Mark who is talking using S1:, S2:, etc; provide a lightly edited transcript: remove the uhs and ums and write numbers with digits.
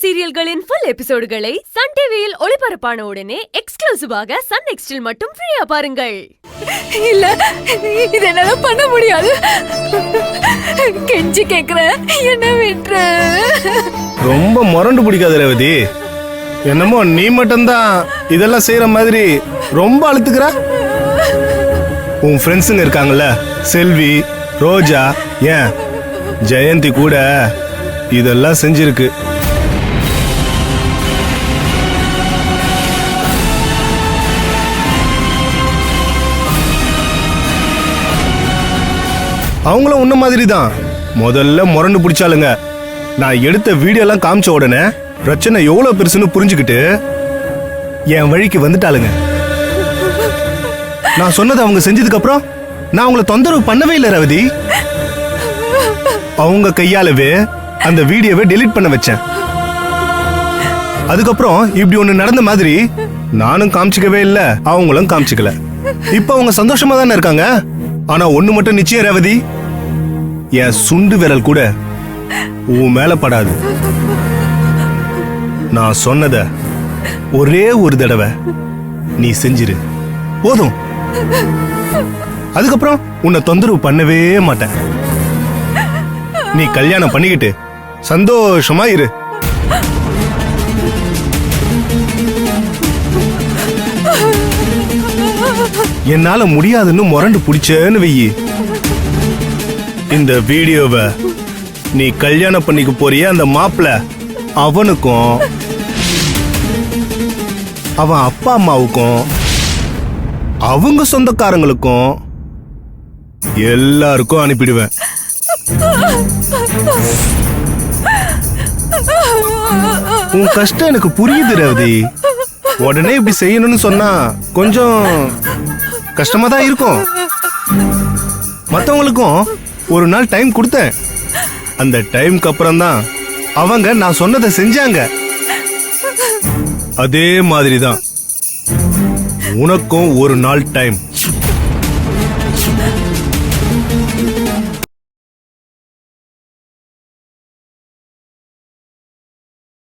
S1: சீரியல்களின் full எபிசோடுகளை Sun டிவியில் ஒளிபரப்பான உடனே எக்ஸ்க்ளூசிவாக சன் நெக்ஸ்டில் மட்டும் ஃப்ரீயா பாருங்கள்.
S2: இல்ல, இது என்னால பண்ண முடியாது. கெஞ்சி கேக்குறேன், என்ன விட்டுரு.
S3: ரொம்ப முரண்டு பிடிக்காத ரேவதி. என்னமோ நீ மட்டும்தான் இதெல்லாம் செய்யற மாதிரி ரொம்ப அழுத்துக்கிற. உன் ஃப்ரெண்ட்ஸுங்க இருக்காங்கல்ல, செல்வி, ரோஜா, ஏன் ஜெயந்தி கூட இதெல்லாம் செஞ்சிருக்கு. அவங்களும் உன்ன மாதிரி தான் முதல்ல முரண்டு பிடிச்சாலுங்க. நான் எடுத்த வீடியோ எல்லாம் காமிச்ச உடனே பிரச்சனை எவ்வளவு பெருசுன்னு புரிஞ்சுக்கிட்டு என் வழிக்கு வந்துட்டாளுங்க. நான் சொன்னதை அவங்க செஞ்சதுக்கு அப்புறம் நான் அவங்கள தொந்தரவு பண்ணவே இல்லை ரவதி. அவங்க கையாலவே அந்த வீடியோவை டெலீட் பண்ண வச்சேன். அதுக்கப்புறம் இப்படி ஒண்ணு நடந்த மாதிரி நானும் காமிச்சிக்கவே இல்லை, அவங்களும் காமிச்சிக்கல. இப்ப அவங்க சந்தோஷமா தானே இருக்காங்க. ஆனா ஒண்ணு மட்டும் நிச்சயம் ரேவதி, என் சுண்டு விரல் கூட உன் மேல படாது. நான் சொன்னத ஒரே ஒரு தடவை நீ செஞ்சிரு போதும். அதுக்கப்புறம் உன்னை தொந்தரவு பண்ணவே மாட்டேன். நீ கல்யாணம் பண்ணிக்கிட்டு சந்தோஷமா இரு. என்னால முடியாதுன்னு முரண்டு பிடிச்சேன்னு வெயி, இந்த வீடியோவை நீ கல்யாணம் பண்ணிக்க போறிய அந்த மாப்பிள்ள அவனுக்கும் அவன் அப்பா அம்மாவுக்கும் அவங்க சொந்தக்காரங்களுக்கும் எல்லாருக்கும் அனுப்பிடுவேன். உன் கஷ்டம் எனக்கு புரியுது ரவதி. உடனே இப்படி செய்யணும்னு சொன்னா கொஞ்சம் கஷ்டமா தான் இருக்கும். மத்தவங்களுக்கும் ஒரு நாள் டைம் கொடுத்தேன். அந்த டைம்க்கு அப்புறம் தான் அவங்க நான் சொன்னதை செஞ்சாங்க. அதே மாதிரி தான் உனக்கும் ஒரு நாள் டைம்.